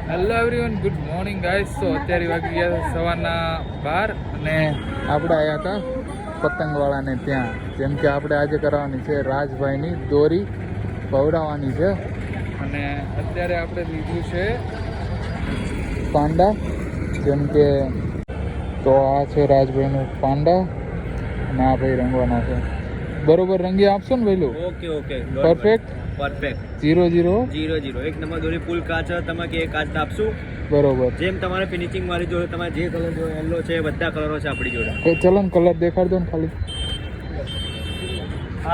Hello everyone, good morning guys. તો અત્યારે વાગી ગયા સવારના 12 અને આપણે આવ્યા હતા પતંગવાળાને ત્યાં. જેમ કે આપણે આજે કરાવવાની છે રાજભાઈની દોરી પવડાવવાની છે. અને અત્યારે આપણે લીધું છે પાંડા. જેમ કે તો આ છે રાજભાઈનું પાંડા અને આ ભાઈ રંગવાના છે. બરોબર રંગી આપશો ને ભાઈલું? Okay okay, perfect perfect. 0-0 એક નંબર દોરી ફૂલ કાચ તમે કે કાચ આપશું. બરોબર. જેમ તમારે ફિનિશિંગ વાળી જોડે તમારે જે કલર જો યલો છે બધા કલરો છે આપણી જોડે. ચલો ને કલર દેખાડ દો ને ખાલી.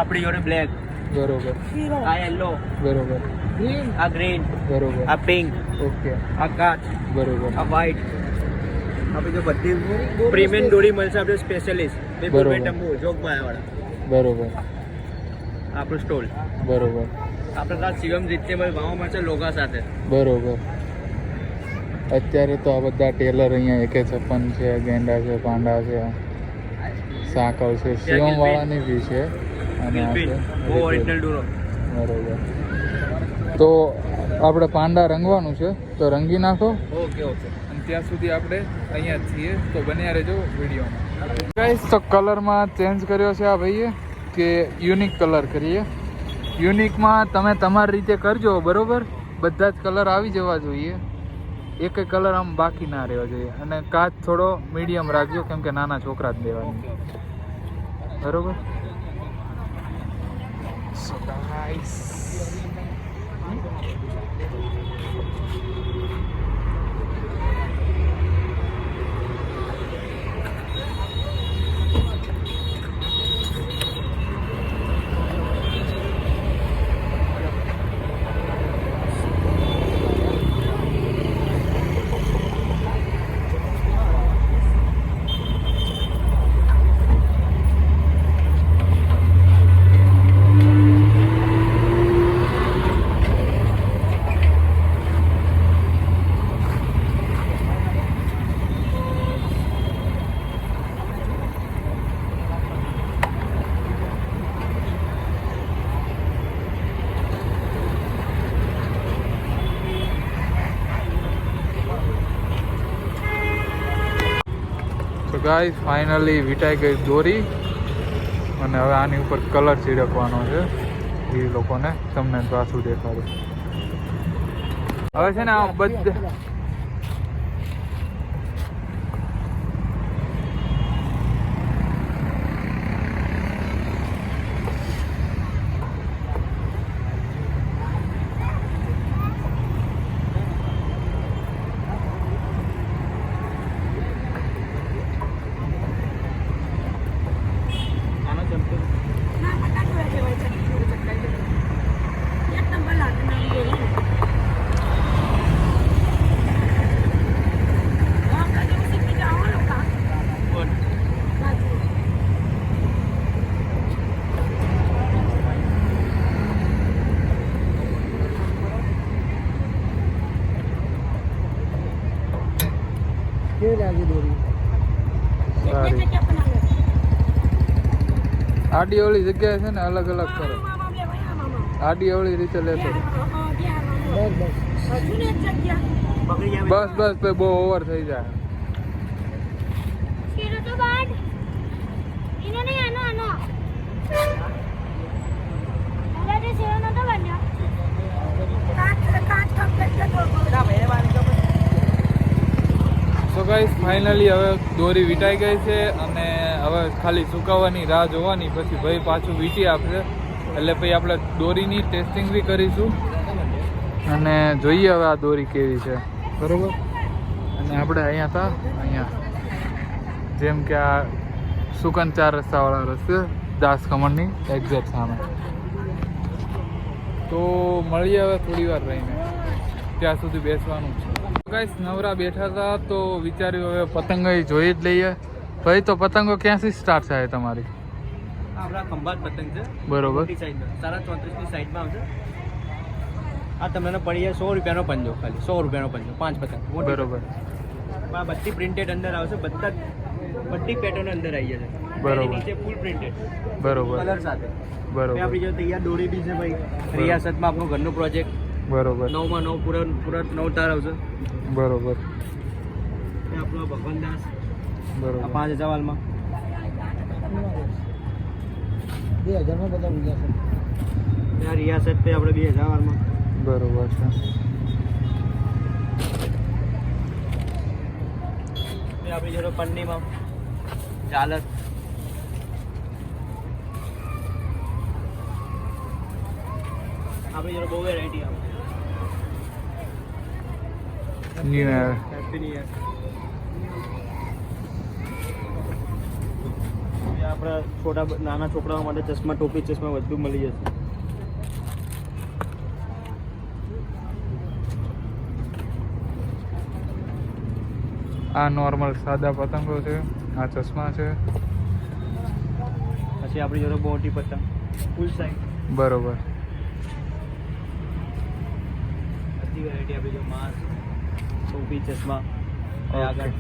આપણી જોડે બ્લેક, બરોબર, આ યલો, બરોબર, આ ગ્રીન, બરોબર, આ પિંક, ઓકે, આ કાચ, બરોબર, આ વ્હાઈટ. આપણે જો બધી પ્રીમિયમ દોરી મળશે આપણે સ્પેશિયલિસ્ટ બરોબર. જોગમાં વાળા. બરોબર, આપણું સ્ટોલ બરોબર, આપણે ત્યાં શિવમ રિચેબલ ભાવમાં મળશે લોગા સાથે. બરોબર. અત્યારે તો આ બધા ટેલર અહીંયા એકે છપ્પન છે, ગેંડા છે, પાંડા છે, સાકળ છે, શિવમ વાળાની બી છે અને આ છે બહુ ઓરિજિનલ ડોરો. બરોબર. તો આપણે પાંડા રંગવાનું છે તો રંગી નાખો. Okay okay. અને ત્યાં સુધી આપણે અહીંયા જ છીએ તો બન્યા રહેજો વિડીયોમાં. ગાઈસ, તો કલરમાં ચેન્જ કર્યો છે આ ભાઈએ કે યુનિક કલર કરીએ. યુનિકમાં તમે તમારી રીતે કરજો, બરોબર. બધા જ કલર આવી જવા જોઈએ, એક કલર આમ બાકી ના રહેવા જોઈએ. અને કાચ થોડો મીડિયમ રાખજો કેમ કે નાના છોકરા જ દેવાની, બરોબર. So guys, ગાઈસ ફાઇનલી વીટાઈ ગઈ દોરી અને હવે આની ઉપર કલર છીડકવાનો છે એ લોકોને. તમને પાછું દેખાડું. હવે છે ને આ બધા સારી આડી અવળી જગ્યાએ છે ને અલગ અલગ કરો. આડી અવળી રીતે લેતો. બસ બસ ભાઈ, બહુ ઓવર થઈ જાય. સો ગાઈસ ફાઇનલી હવે દોરી વીંટાઈ ગઈ છે અને હવે ખાલી સુકાવવાની રાહ જોવાની. પછી ભાઈ પાછું વીંટી આપશે એટલે પછી આપણે દોરીની ટેસ્ટિંગ બી કરીશું અને જોઈએ હવે આ દોરી કેવી છે, બરોબર. અને આપણે અહીંયા હતા, અહીંયા જેમ કે આ સુકન 4 રસ્તાવાળા રસ્તે દાસ ખમણની એક્ઝેક્ટ સામે. તો મળીએ હવે થોડી વાર રહીને, ત્યાં સુધી બેસવાનું છે. ગાઈસ નવરા બેઠા હતા તો વિચાર્યું હવે પતંગ જોઈ જ લઈએ. ભાઈ તો પતંગો ક્યાંથી સ્ટાર્ટ થાય તમારી? આપણા ખંભાત પતંગ છે, બરોબર. 34 ની સાઈડમાં આવશે. આ તમને પડી જાય 100 રૂપિયાનો પંજો, ખાલી 100 રૂપિયાનો પંજો, 5 પતંગ. બરોબર. આ બધી પ્રિન્ટેડ અંદર આવશે, બધા બધી પેટર્ન અંદર આવી જશે. બરોબર. નીચે ફૂલ પ્રિન્ટેડ, બરોબર, કલર સાથે. બરોબર. આપણી જો તૈયાર દોરી બી છે ભાઈ, રિયાસતમાં આપણું ઘરનું પ્રોજેક્ટ બરોબર 9 માં 9 પૂરા 9 તાર આવશે. બરોબર એ આપણો ભગવાન દાસ બરોબર. આ 5000 વાલમાં 2000 માં બધા રિયા છે. આ રિયાસત તે આપણે 2000 વાલમાં. બરોબર છે. એ આપણી જોડે પન્નીમાં ચાલત આપણી જોડે બહુ વેરાયટી આવે. New year happy new year. આપણા નાના છોકરાઓ માટે ચશ્મા, ટોપી, ચશ્મા બધું મળી જશે. આ નોર્મલ સાદા પતંગો છે, આ ચશ્મા છે. પછી આપણી જોડે મોટી પતંગ ફૂલ સાઈઝ બરોબર બધી વેરાયટી આપણી જોડે. માસ્ક, ટોપી, ચશ્મા અને આગળ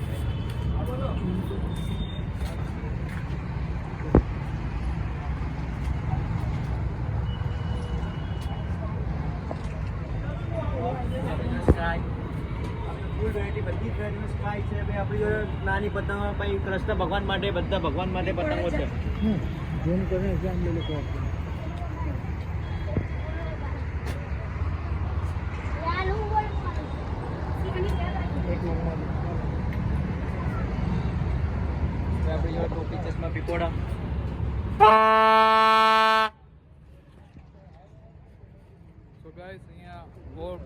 ફૂલ વેરાયટી બધી જ વેરાયટીનું સ્કાય છે. ભાઈ આપણી જોડે નાની પતંગો, પછી કૃષ્ણ ભગવાન માટે, બધા ભગવાન માટે પતંગો છે. જેમ કરીને એક્ઝામ લે લોકો આપે. એક નંબર. આપણી જોડે ટોપી, ચશ્મા, પીકોડા તો ગાઈસ અહીંયા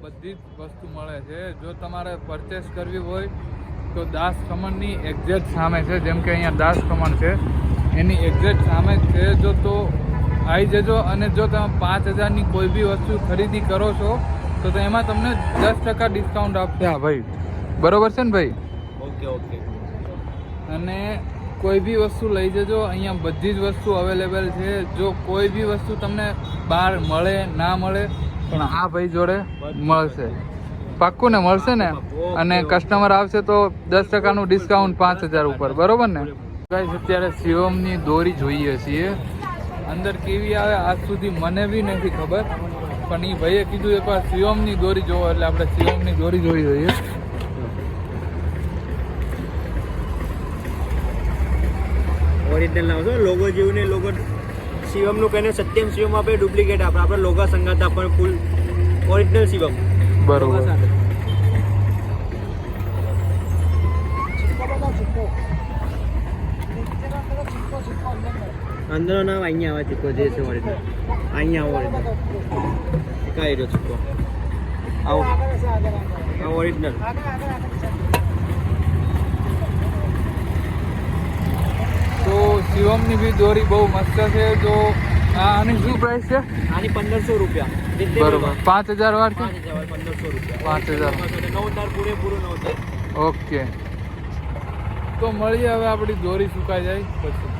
બધી જ વસ્તુ મળે છે. જો તમારે પરચેસ કરવી હોય તો દાસ ખમણની એક્ઝેક્ટ સામે છે. જેમ કે અહીંયા દાસ ખમણ છે, એની એક્ઝેક્ટ સામે જ છે. જો તો આવી જજો. અને જો તમે 5000ની કોઈ બી વસ્તુ ખરીદી કરો છો તો એમાં તમને 10% ડિસ્કાઉન્ટ આપશે. હા ભાઈ, બરોબર છે ને ભાઈ? Okay okay. અને કોઈ બી વસ્તુ લઈ જજો. અહીંયા બધી જ વસ્તુ અવેલેબલ છે. જો કોઈ બી વસ્તુ તમને બહાર મળે ના મળે, પણ આ ભાઈ જોડે મળશે. પાક્કું ને? મળશે ને? અને કસ્ટમર આવશે તો 10%નું ડિસ્કાઉન્ટ 5000 ઉપર, બરોબર ને? ગાઈસ અત્યારે શિવમની દોરી જોઈએ છીએ. અંદર કેવી આવે આજ સુધી મને બી નથી ખબર, પણ એ ભાઈએ કીધું એકવાર શિવમની દોરી જોવો, એટલે આપણે શિવમની દોરી જોઈ જોઈએ. ઓરિજિનલ લાવશો, લોગો જેવું ને. લોગો શિવમનું કહીને સત્યમ શિવમ આપે, ડુપ્લિકેટ આપે. આપણે લોગો સંગાત આપણને ફૂલ ઓરિજિનલ શિવમ બરોબર. અંદરનો નામ અહીંયા આવે ચૂકો જે છે ઓરિજિનલ. અહીંયા આવો ઓરિજિનલ કાંઈ રહ્યો ચૂકો. આવો આ ઓરિજિનલ. તો શિવમની બી દોરી બહુ મસ્ત છે. તો આની શું પ્રાઇસ છે? આની 1500 રૂપિયા. બરોબર. 5000 વાર છે? 1500 રૂપિયા. 5000. 9 તાર પૂરેપૂરું 9 તાર. ઓકે. તો મળીએ હવે આપણી દોરી સુકાઈ જાય પછી.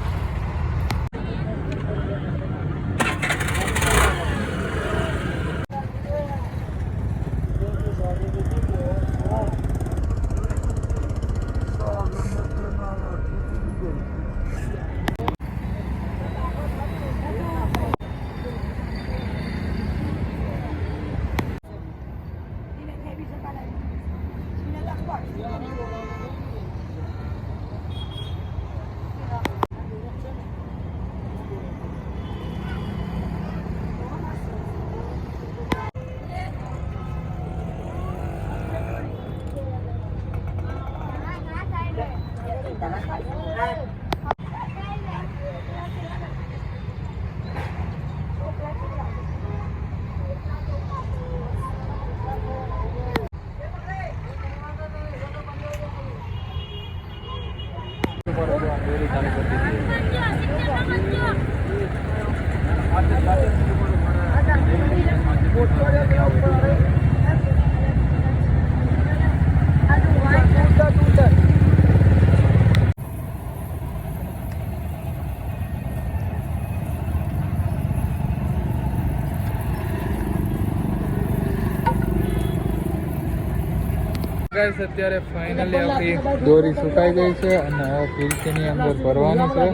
ગાઈસ અત્યારે ફાઇનલી આપણી દોરી સુકાઈ ગઈ છે અને હવે ફિરકીની અંદર ભરવાની છે.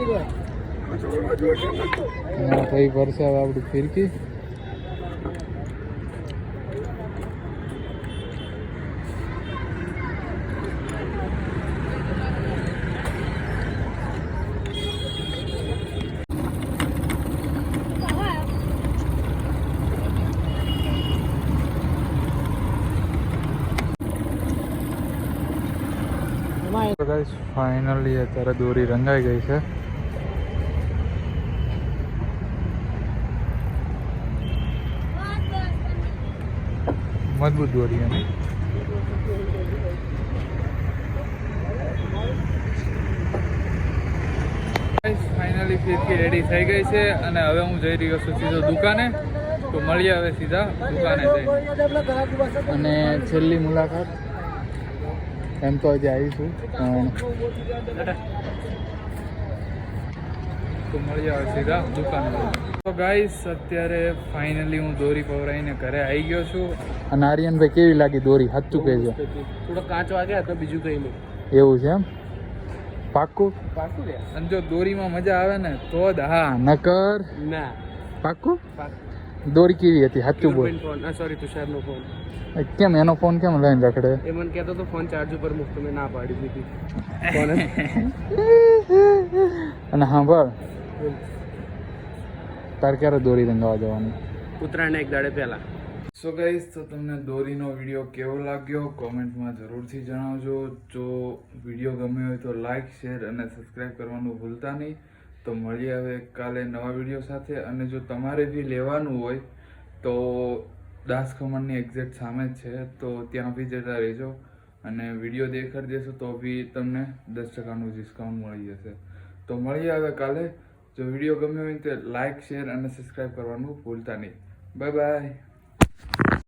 અને ભાઈ ભરશે હવે આપણી ફિરકી. એમાં તો ગાઈસ ફાઇનલી અત્યારે દોરી રંગાઈ ગઈ છે. મજબૂત દોરી એની. ફાઇનલી ફિરકી રેડી થઈ ગઈ છે અને હવે હું જઈ રહ્યો છું સીધો દુકાને. તો મળીએ હવે સીધા દુકાને જઈ. અને છેલ્લી મુલાકાત એમ તો હજી આવીશું પણ તો મળીએ હવે સીધા દુકાને. તો ગાઈસ અત્યારે ફાઇનલી હું દોરી પવરાઈને ઘરે આવી ગયો છું. અને આર્યનભાઈ કેવી લાગી દોરી? સાચું કહેજો. થોડો કાચ વાગ્યા તો બીજું કંઈ નહીં. એવું છે એમ? પાક્કું? પાકું રે? અને જો દોરીમાં મજા આવે ને તો જ હા, નકર ના. પાક્કું? દોરી કેવી હતી? સાચું બોલ. ફોન સોરી તુષારનો ફોન. કેમ એનો ફોન કેમ લઈને રખડે? એ મને કહેતો તો ફોન ચાર્જ ઉપર મૂક, તો મેં ના પાડી દીધી. ફોન અને હા બળ તાર ક્યારે દોરી રંગાવા જવાની? ઉત્તરાયણ એક દાડે પહેલા. સો ગાઈસ, તો તમને દોરીનો વિડીયો કેવો લાગ્યો કોમેન્ટમાં જરૂરથી જણાવજો. જો વિડીયો ગમ્યો હોય તો લાઈક, શેર અને સબસ્ક્રાઈબ કરવાનું ભૂલતા નહીં. તો મળીએ હવે કાલે નવા વિડીયો સાથે. અને જો તમારે બી લેવાનું હોય તો દાસ ખમણની એક્ઝેક્ટ સામે જ છે, તો ત્યાં બી જતા રહેજો. અને વિડીયો દેખાડી દેશો તો બી તમને 10% ડિસ્કાઉન્ટ મળી જશે. તો મળીએ હવે કાલે. જો વિડીયો ગમ્યો હોય તો લાઈક, શેર અને સબસ્ક્રાઈબ કરવાનું ભૂલતા નહીં. Bye bye.